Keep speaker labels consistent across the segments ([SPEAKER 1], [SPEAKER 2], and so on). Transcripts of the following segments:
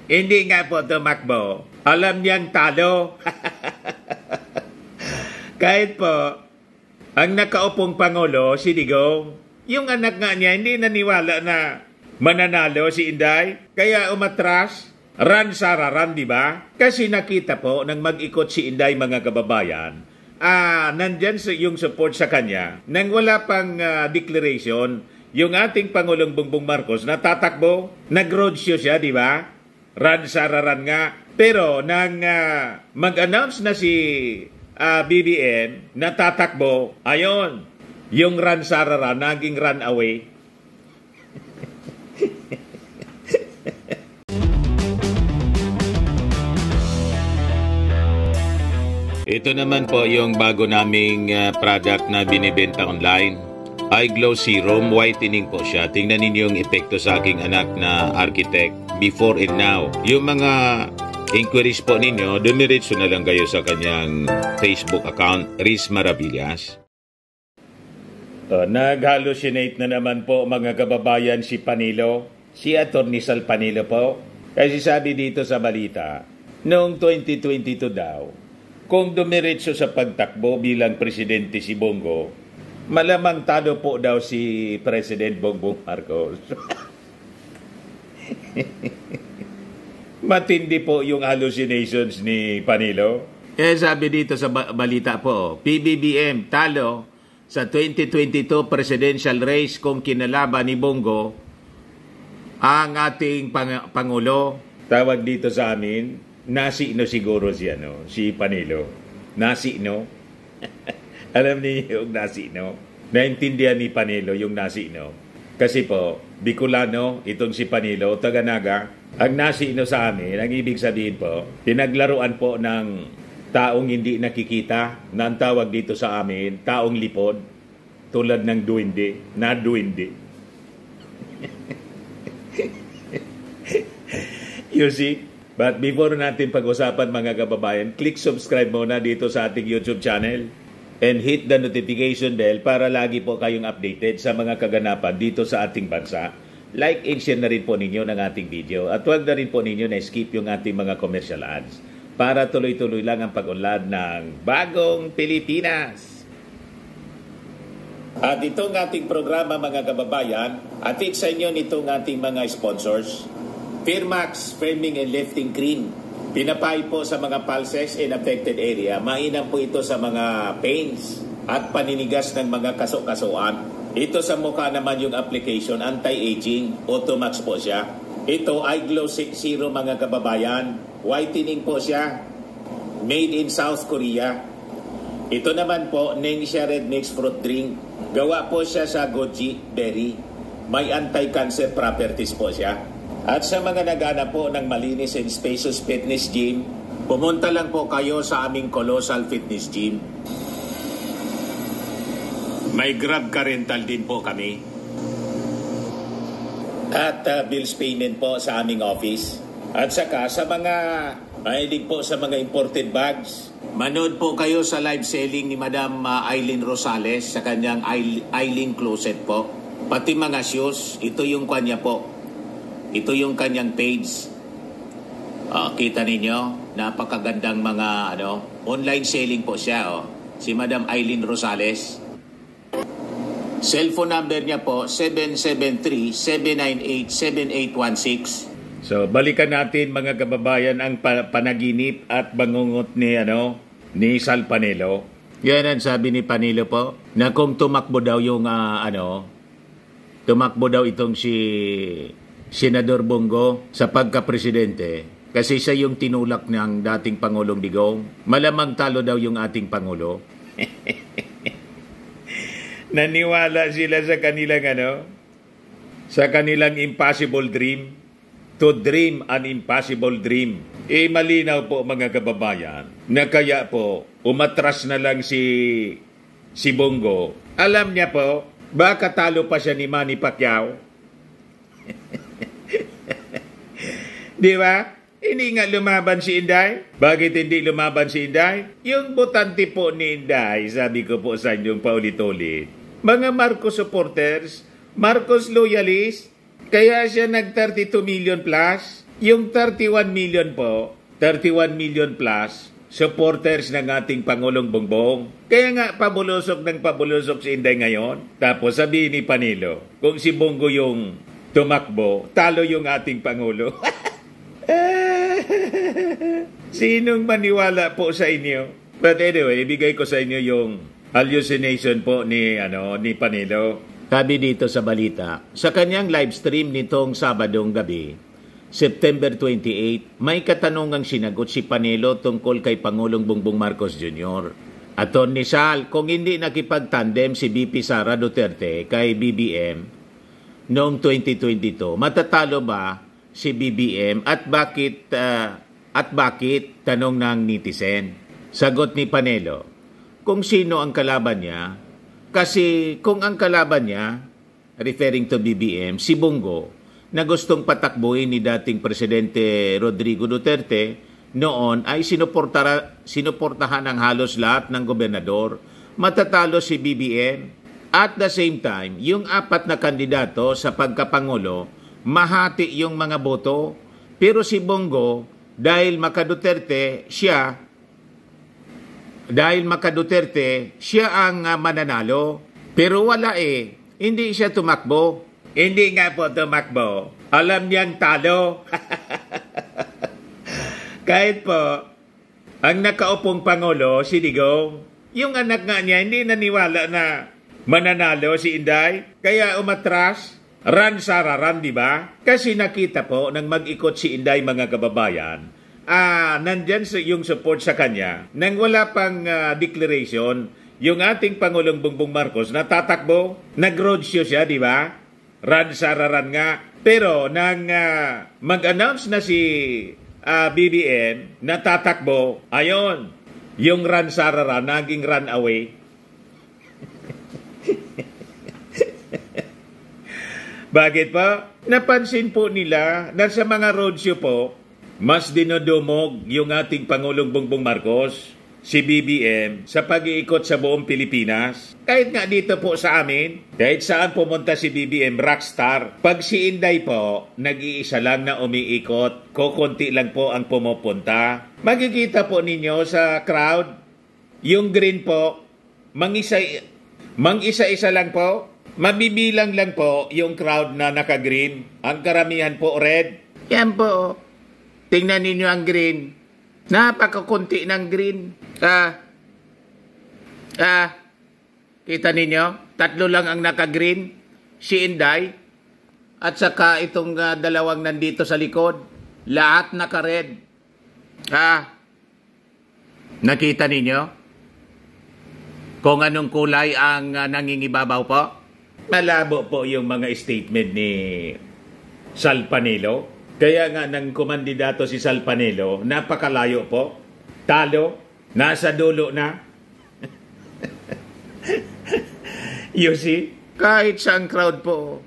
[SPEAKER 1] Hindi nga po tumakbo. Alam niyang talo. Kahit po, ang nakaupong Pangulo, si Digong, yung anak nga niya, hindi naniwala na mananalo si Inday. Kaya umatras, run Sara run, di ba? Kasi nakita po, nang mag-ikot si Inday, mga kababayan, nandyan yung support sa kanya. Nang wala pang declaration, yung ating Pangulong Bongbong Marcos natatakbo, nag-roadshow siya, di ba? Run Sara run nga. Pero nang mag-announce na si BBM, natatakbo, ayon, yung run Sara run, naging run away. Ito naman po yung bago naming product na binibenta online. iGlow Serum, whitening po siya. Tingnan ninyo yung epekto sa aking anak na architect before and now. Yung mga inquiries po ninyo, dumiretso na lang kayo sa kanyang Facebook account, Riz Maravillas. Nag-hallucinate na naman po mga kababayan si Panilo, si Atty. Sal Panilo po. Kasi sabi dito sa balita, noong 2022 daw, kung dumiretso sa pagtakbo bilang presidente si Bongo, malamang talo po daw si President Bongbong Marcos. Matindi po yung hallucinations ni Panilo. Sabi dito sa balita po, PBBM talo sa 2022 presidential race kung kinalaban ni Bongo ang ating Pangulo. Tawag dito sa amin, nasino siguro siya, no? Si Panilo. Nasino? Alam niyo yung nasino? Naintindihan ni Panilo yung nasino. Kasi po, Bicolano, itong si Panilo, taga-Naga, ang nasino sa amin, ang ibig sabihin po, pinaglaruan po ng taong hindi nakikita, na ang tawag dito sa amin, taong lipod, tulad ng duwende, na duwende. You see? But before natin pag-usapan mga kababayan, click subscribe muna dito sa ating YouTube channel and hit the notification bell para lagi po kayong updated sa mga kaganapan dito sa ating bansa. Like and share na rin po ninyo ng ating video at huwag na rin po ninyo na skip yung ating mga commercial ads para tuloy-tuloy lang ang pag-unlad ng Bagong Pilipinas. At itong ating programa mga kababayan, atid sa inyo nitong ating mga sponsors. Firmax Firming and Lifting Cream. Pinapay po sa mga pulses in affected area. Mainam po ito sa mga pains at paninigas ng mga kaso-kasuan. Ito sa mukha naman yung application, anti-aging, Automax po siya. Ito iGlow Serum mga kababayan. Whitening po siya. Made in South Korea. Ito naman po, Ningxia Red Mix Fruit Drink. Gawa po siya sa goji berry. May anti-cancer properties po siya. At sa mga nagana po ng malinis and spacious fitness gym, pumunta lang po kayo sa aming Colossal Fitness Gym. May Grab car rental din po kami. At bills payment po sa aming office. At saka sa mga mahilig po sa mga imported bags, manood po kayo sa live selling ni Madam Aileen Rosales sa kanyang Aileen Closet po. Pati mga shoes, ito yung kanya po. Ito yung kanyang page. Kita ninyo, napakagandang mga online selling po siya. Si Madam Aileen Rosales. Cellphone number niya po, 773-798-7816. So, balikan natin mga kababayan ang panaginip at bangungot ni Sal Panilo. Yan ang sabi ni Panilo po, na kung tumakbo daw yung tumakbo daw itong si Senador Bongo sa pagka-presidente kasi siya yung tinulak ng dating Pangulong Digong. Malamang talo daw yung ating Pangulo. Naniwala sila sa kanilang sa kanilang impossible dream. To dream an impossible dream. Malinaw po mga kababayan na kaya po umatras na lang si Bongo. Alam niya po, baka talo pa siya ni Manny Pacquiao. Di ba? Hindi nga lumaban si Inday. Bakit hindi lumaban si Inday? Yung botante po ni Inday, sabi ko po sa inyong paulit-ulit, mga Marcos supporters, Marcos loyalists, kaya siya nag 32 million plus. Yung 31 million po, 31 million plus, supporters ng ating Pangulong Bongbong. Kaya nga, pabulusok si Inday ngayon. Tapos sabihin ni Panilo, kung si Bongo yung tumakbo, talo yung ating Pangulo. Sinong maniwala po sa inyo? But anyway, ibigay ko sa inyo yung hallucination po ni Panilo. Sabi dito sa balita, sa kanyang live stream nitong Sabadong gabi, September 28, may katanungang sinagot si Panelo tungkol kay Pangulong Bongbong Marcos Jr. Attorney Sal, kung hindi nakipagtandem si VP Sara Duterte kay BBM noong 2022, matatalo ba si BBM at bakit tanong ng netizen? Sagot ni Panelo, kung sino ang kalaban niya, kasi kung ang kalaban niya, referring to BBM, si Bongo, na gustong patakbuhin ni dating Presidente Rodrigo Duterte, noon ay sinuportahan ng halos lahat ng gobernador, matatalo si BBM. At the same time, yung 4 na kandidato sa pagkapangulo, mahati yung mga boto, pero si Bongo, dahil maka-Duterte, siya ang mananalo. Pero wala hindi siya tumakbo. Hindi nga po tumakbo. Alam niyang talo. Kahit po, ang nakaupong Pangulo, si Digong, yung anak nga niya, hindi naniwala na mananalo si Inday. Kaya umatras, run Sara, run, di ba? Kasi nakita po, nang mag-ikot si Inday, mga kababayan, nandyan yung support sa kanya. Nang wala pang declaration, yung ating Pangulong Bongbong Marcos natatakbo, nag-roadshow siya, di ba? Run Sara, run nga. Pero nang mag-announce na si BBM na tatakbo, ayon, yung run Sara, run, naging run away. Bakit pa? Napansin po nila na sa mga roadshow po, mas dinodumog yung ating Pangulong Bongbong Marcos, si BBM, sa pag-iikot sa buong Pilipinas. Kahit nga dito po sa amin, kahit saan pumunta si BBM, rockstar. Pag si Inday po, nag-iisa lang na umiikot, kukunti lang po ang pumupunta. Makikita po ninyo sa crowd, yung green po, mang-isa-isa lang po, mabibilang lang po yung crowd na naka-green. Ang karamihan po red. Yan po. Tingnan ninyo ang green. Napakakunti ng green. Kita ninyo? 3 lang ang naka-green. Si Inday. At saka itong dalawang nandito sa likod. Lahat naka-red. Nakita ninyo? Kung anong kulay ang nangingibabaw po? Malabo po yung mga statement ni Sal Panelo. Kaya nga ng kumandidato si Sal Panelo, napakalayo po. Talo, nasa dulo na. You see? Kahit sa crowd po,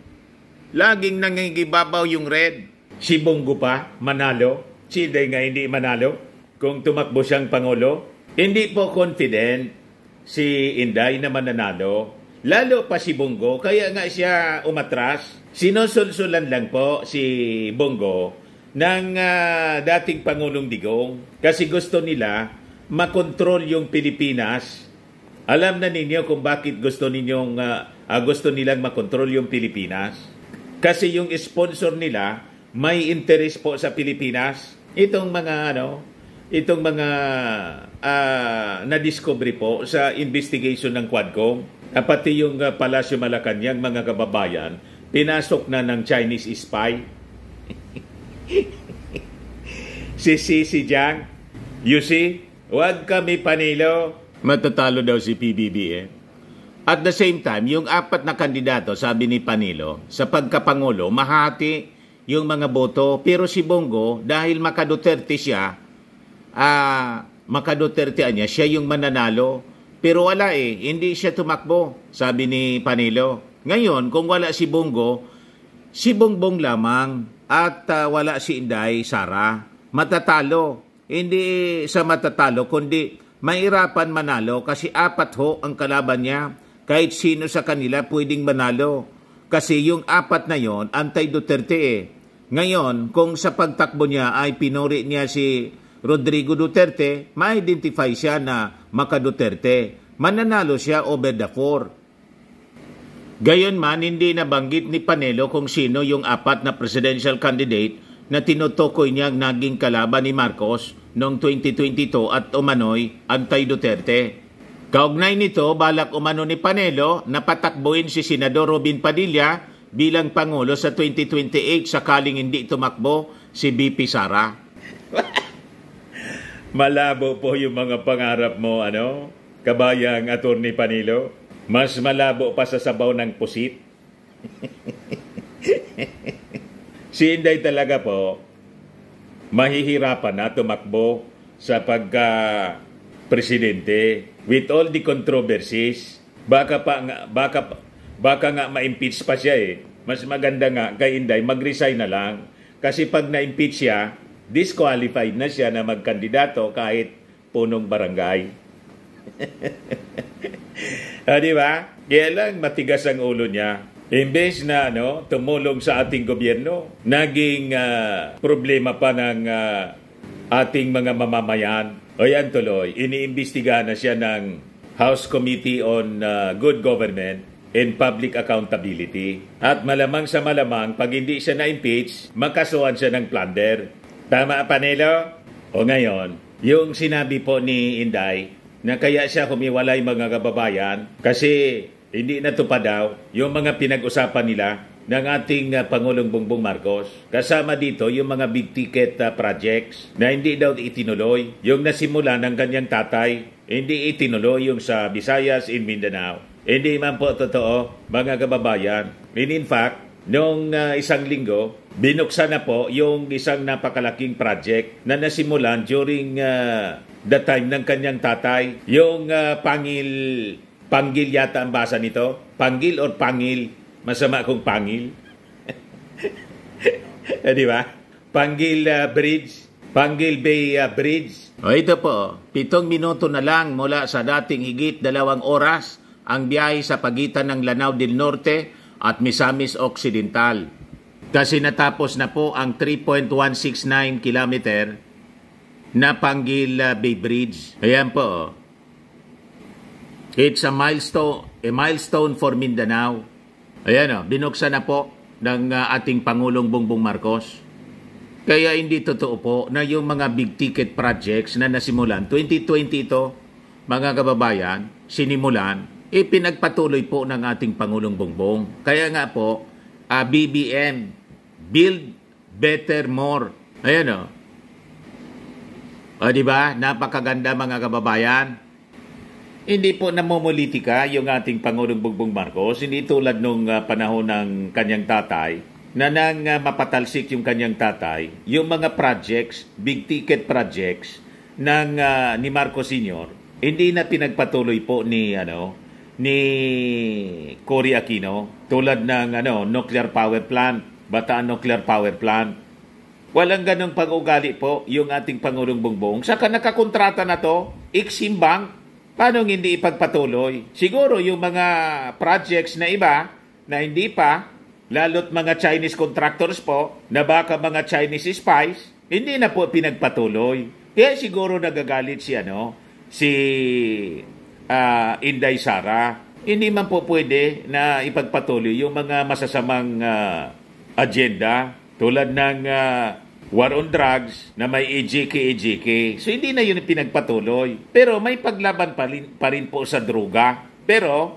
[SPEAKER 1] laging nangingibabaw yung red. Si Bongo pa, manalo. Si Inday nga hindi manalo. Kung tumakbo siyang Pangulo, hindi po confident si Inday na mananalo. Lalo pa si Bongo, kaya nga siya umatras. Sinusulsulan lang po si Bongo ng dating Pangulong Digong kasi gusto nila makontrol yung Pilipinas. Alam na ninyo kung bakit gusto nilang makontrol yung Pilipinas. Kasi yung sponsor nila may interest po sa Pilipinas. Itong mga na-discovery po sa investigation ng Quadcom, pati yung Palasyo Malacanang, mga kababayan, pinasok na ng Chinese spy. si Jiang. You see? Huwag kami Panilo. Matatalo daw si PBBM. At the same time, yung 4 na kandidato, sabi ni Panilo, sa pagkapangulo, mahati yung mga boto. Pero si Bongo, dahil maka-Duterte siya, siya yung mananalo. Pero wala hindi siya tumakbo, sabi ni Panilo. Ngayon, kung wala si Bongo, si Bongbong lamang at wala si Inday Sara, matatalo. Hindi sa matatalo, kundi mahirapan manalo kasi 4 ho ang kalaban niya. Kahit sino sa kanila pwedeng manalo. Kasi yung 4 na yon, anti-Duterte Ngayon, kung sa pagtakbo niya ay pinuri niya si Rodrigo Duterte, ma-identify siya na maka-Duterte. Mananalo siya over the 4. Gayon man, hindi nabanggit ni Panelo kung sino yung 4 na presidential candidate na tinutukoy niyang naging kalaban ni Marcos noong 2022 at umano'y anti-Duterte. Kaugnay nito, balak umano ni Panelo na patakbuhin si Senador Robin Padilla bilang Pangulo sa 2028 sakaling hindi tumakbo si BP Sara. Malabo po yung mga pangarap mo, kabayang Attorney Panelo. Mas malabo pa sa sabaw ng pusit. Si Inday talaga po, mahihirapan na tumakbo sa pagka-presidente. With all the controversies, baka nga ma-impeach pa siya eh. Mas maganda nga kay Inday, mag-resign na lang. Kasi pag na-impeach siya, disqualified na siya na magkandidato kahit punong barangay. Di ba? Kaya lang matigas ang ulo niya. Imbes na tumulong sa ating gobyerno, naging problema pa ng ating mga mamamayan. O yan tuloy, iniimbestigahan na siya ng House Committee on Good Government and Public Accountability. At malamang sa malamang, pag hindi siya na-impeach, makasuhan siya ng plunder. Tama, Panelo? O ngayon, yung sinabi po ni Inday, na kaya siya humiwalay mga kababayan kasi hindi natupad daw yung mga pinag-usapan nila ng ating Pangulong Bongbong Marcos. Kasama dito yung mga big ticket projects na hindi daw itinuloy. Yung nasimula ng kanyang tatay, hindi itinuloy yung sa Visayas in Mindanao. Hindi man po totoo, mga kababayan. In fact, noong isang linggo, binuksan na po yung isang napakalaking project na nasimulan during the time ng kanyang tatay. Yung Panggil yata ang basa nito. Panggil or Pangil? Masama kung Pangil. Di ba? Panggil Bridge. Panggil Bay Bridge. O ito po, 7 minuto na lang mula sa dating higit 2 oras ang biyahe sa pagitan ng Lanao del Norte at Misamis Occidental. Kasi natapos na po ang 3.169 kilometer na Panggil Bay Bridge. Ayan po. It's a milestone for Mindanao. Ayan binuksan na po ng ating Pangulong Bongbong Marcos. Kaya hindi totoo po na yung mga big ticket projects na nasimulan 2020 ito, mga kababayan, sinimulan, pinagpatuloy po ng ating Pangulong Bongbong. Kaya nga po, BBM, Build Better More. Ayan diba? Napakaganda mga kababayan. Hindi po namomolitika yung ating Pangulong Bongbong Marcos. Hindi tulad nung panahon ng kanyang tatay na nang mapatalsik yung kanyang tatay, yung mga projects, big ticket projects ni Marcos Sr., hindi na pinagpatuloy po ni Cory Aquino tulad ng nuclear power plant, Bataan Nuclear Power Plant. Walang ganong pag-ugali po yung ating Pangulong Bongbong. Saka nakakontrata na to, Exim Bank. Paano hindi ipagpatuloy? Siguro yung mga projects na iba na hindi pa, lalo't mga Chinese contractors po, na baka mga Chinese spies, hindi na po pinagpatuloy. Kaya siguro nagagalit si Inday Sara. Hindi man po pwede na ipagpatuloy yung mga masasamang agenda tulad ng war on drugs na may EJK. So hindi na yun pinagpatuloy. Pero may paglaban pa rin po sa droga. Pero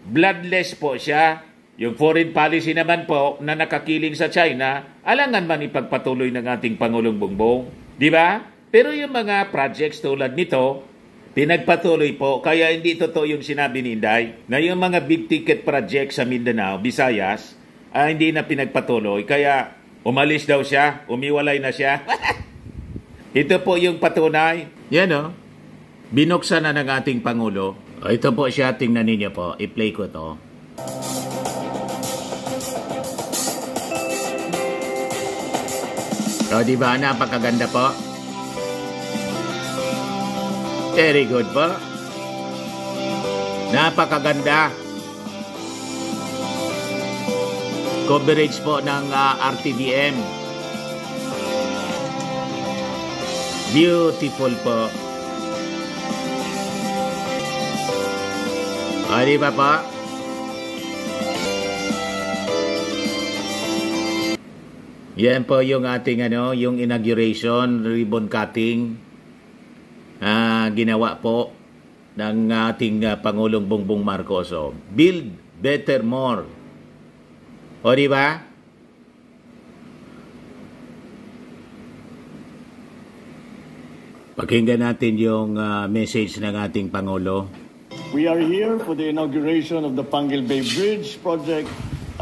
[SPEAKER 1] bloodless po siya. Yung foreign policy naman po na nakakiling sa China, alangan man ipagpatuloy ng ating Pangulong Bongbong. Di ba? Pero yung mga projects tulad nito, pinagpatuloy po. Kaya hindi totoo yung sinabi ni Inday na yung mga big ticket projects sa Mindanao, Visayas, hindi na pinagpatuloy. Kaya umalis daw siya, umiwalay na siya. Ito po yung patunay. Yan binuksan na ng ating Pangulo. Ito po siya, tingnan ninyo po. I-play ko to. Diba? Napakaganda po. Very good po. Napakaganda. coverage po ng RTVM. Beautiful po. O, di ba po? Yan po yung ating yung inauguration, ribbon cutting. Ginawa po ng ating Pangulong Bongbong Marcos. Build better more. O, di ba? Pakinggan natin yung message ng ating Pangulo.
[SPEAKER 2] We are here for the inauguration of the Panguil Bay Bridge project,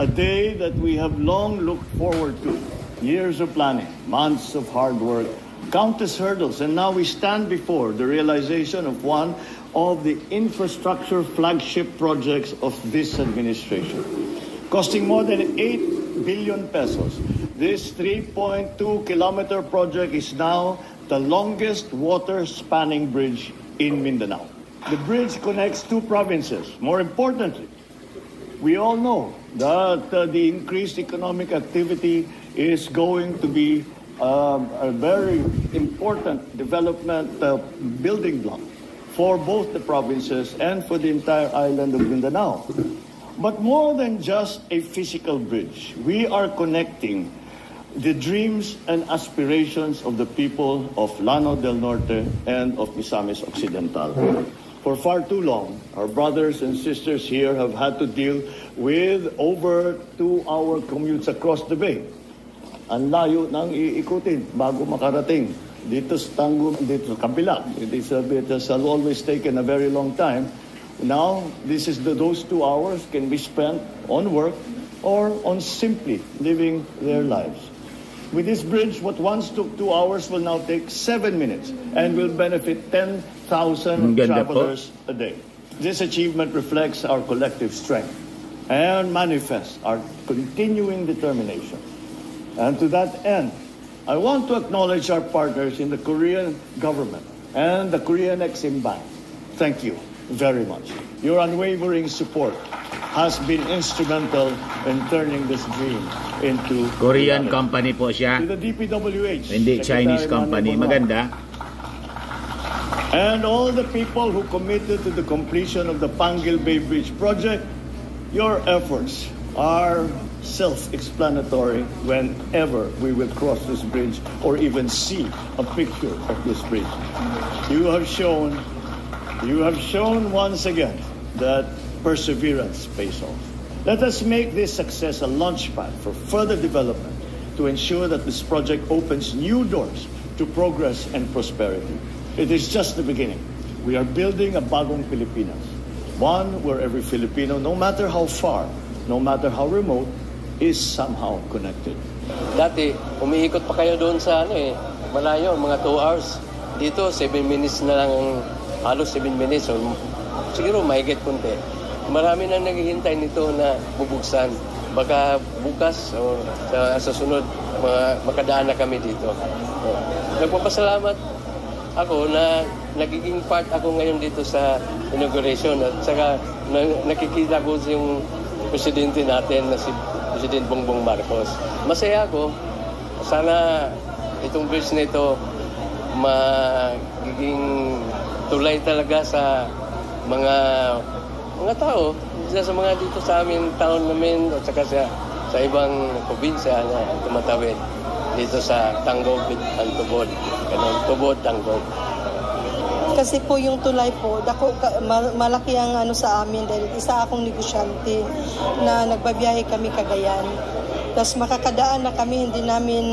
[SPEAKER 2] a day that we have long looked forward to. Years of planning, months of hard work, countless hurdles, and now we stand before the realization of one of the infrastructure flagship projects of this administration. Costing more than 8 billion pesos, this 3.2-kilometer project is now the longest water-spanning bridge in Mindanao. The bridge connects two provinces. More importantly, we all know that the increased economic activity is going to be a very important development building block for both the provinces and for the entire island of Mindanao. But more than just a physical bridge, we are connecting the dreams and aspirations of the people of Llano del Norte and of Misamis Occidental. For far too long, our brothers and sisters here have had to deal with over 2-hour commutes across the bay. Ang layo nang iikutin bago makarating dito sa Tangum, dito sa kabila. It has always taken a very long time. Now, those 2 hours can be spent on work or on simply living their lives. With this bridge, what once took 2 hours will now take 7 minutes and will benefit 10,000 travelers a day. This achievement reflects our collective strength and manifests our continuing determination. And to that end, I want to acknowledge our partners in the Korean government and the Korean Exim Bank. Thank you very much. Your unwavering support has been instrumental in turning this dream into
[SPEAKER 1] Korean
[SPEAKER 2] reality.
[SPEAKER 1] company po siya.
[SPEAKER 2] To the DPWH,
[SPEAKER 1] Hindi Chinese company. Maganda.
[SPEAKER 2] And all the people who committed to the completion of the Panguil Bay Bridge project, your efforts are self-explanatory whenever we will cross this bridge or even see a picture of this bridge. You have shown once again that perseverance pays off. Let us make this success a launchpad for further development to ensure that this project opens new doors to progress and prosperity. It is just the beginning. We are building a bagong Pilipinas, one where every Filipino, no matter how far, no matter how remote, is somehow connected.
[SPEAKER 3] Dati, umiikot pa kayo doon sa malayo, mga 2 hours. Dito, 7 minutes na lang, halos 7 minutes, o siguro mahigit kunti. Marami nang naghihintay nito na bubuksan. Baka bukas o sa sunod, makadaan na kami dito. Nagpapasalamat ako na nagiging part ako ngayon dito sa inauguration at saka nakikita ko yung presidente natin na si President Bongbong Marcos. Masaya ako. Sana itong bridge na ito magiging tulay talaga sa mga tao, sa mga dito sa amin, taon namin at saka sa ibang probinsya na tumatawid dito sa Tanggob at Tubod. Ganun, Tubod, Tanggob.
[SPEAKER 4] Kasi po yung tulay po, malaki ang sa amin dahil isa akong negosyante na nagbabiyahe kami Cagayan. Tapos makakadaan na kami, hindi namin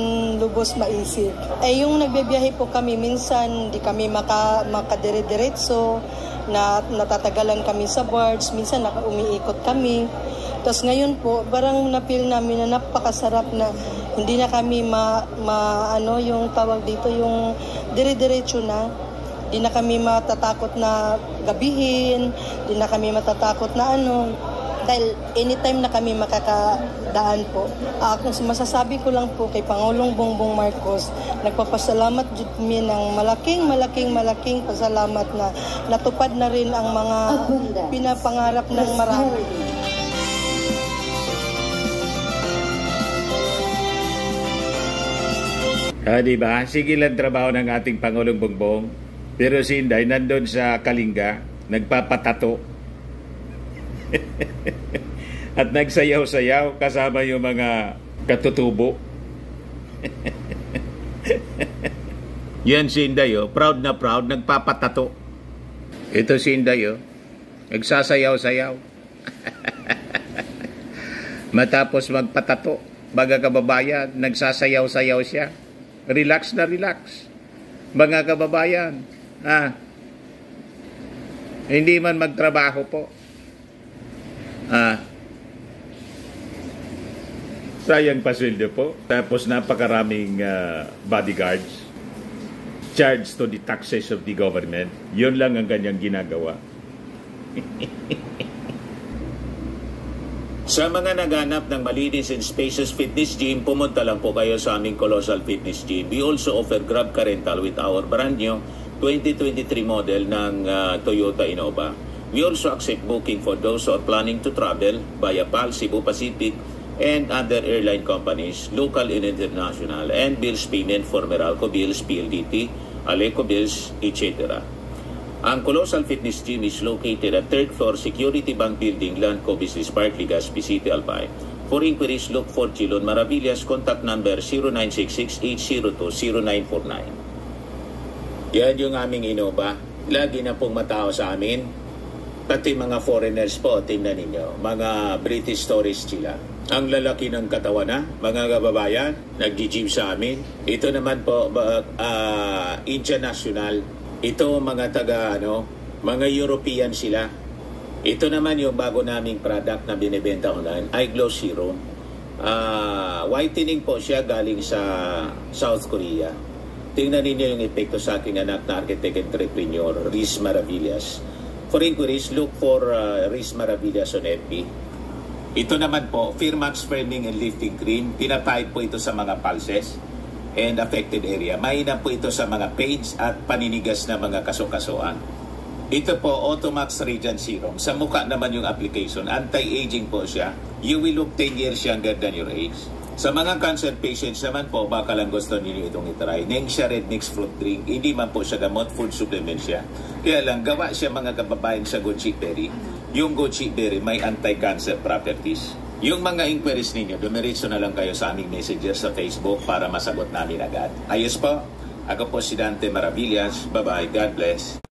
[SPEAKER 4] lubos maisip. Yung nagbabiyahe po kami, minsan di kami makadire-diretso, na natatagalan kami sa barge, minsan umiikot kami. Tapos ngayon po, parang napil namin na napakasarap na hindi na kami yung tawag dito, yung dire-diretso na. Hindi na kami matatakot na gabihin, hindi na kami matatakot na dahil anytime na kami makakadaan po. Kung masasabi ko lang po kay Pangulong Bongbong Marcos, nagpapasalamat jud kami ng malaking pasalamat na natupad na rin ang mga pinapangarap ng marami.
[SPEAKER 1] Di ba? Sige lang trabaho ng ating Pangulong Bongbong. Pero si Inday nandun sa Kalinga, nagpapatato. At nagsayaw-sayaw kasama yung mga katutubo. Yan si Inday, proud na proud, nagpapatato. Ito si Inday, nagsasayaw-sayaw. Matapos magpatato, mga kababayan, nagsasayaw-sayaw siya. Relax na relax. Mga kababayan, hindi man magtrabaho po. Sayang pasweldo po. Tapos napakaraming bodyguards charged to the taxes of the government. Yun lang ang kanyang ginagawa. Sa mga naghanap ng malinis and spacious fitness gym, pumunta lang po kayo sa aming Colossal Fitness Gym. We also offer Grab Car Rental with our brand new 2023 model ng Toyota Innova. We also accept booking for those who are planning to travel via PAL, Cebu Pacific, and other airline companies, local and international, and bills payment for Meralco Bills, PLDT, Aleco Bills, etc. Ang Colossal Fitness Gym is located at 3rd floor Security Bank Building, Landco Business Park, Legazpi City, Albay. For inquiries, look for Chilon Maravillas. Contact number 0966-802-0949. Yan yung aming Innova. Lagi na pong matao sa amin. Pati mga foreigners po, tingnan ninyo. Mga British tourists sila. Ang lalaki ng katawan na, mga kababayan, nag-gym sa amin. Ito naman po, international. Ito mga mga European sila. Ito naman yung bago naming product na binibenta online, Eye Glow Serum. Whitening po siya galing sa South Korea. Tingnan ninyo yung epekto sa aking anak na architect entrepreneur, Riz Maravillas. For inquiries, look for Riz Maravillas on FB. Ito naman po, Firmax Firming and Lifting Cream. Pinapahid po ito sa mga pulses and affected area. Mahina po ito sa mga pains at paninigas na mga kasukasuan. Ito po, Automax Radiant Serum. Sa mukha naman yung application. Anti-aging po siya. You will look 10 years younger than your age. Sa mga cancer patients naman po, baka lang gusto niyo itong itry. Nengxia Red Mix Fruit Drink. Hindi man po siya gamot, food supplement siya. Kaya lang, gawa siya mga kababayan sa goji berry. Yung goji berry may anti-cancer properties. Yung mga inquiries ninyo, dumiretso na lang kayo sa aming messages sa Facebook para masagot namin agad. Ayos po, ako po si Dante Maravillas. Bye-bye. God bless.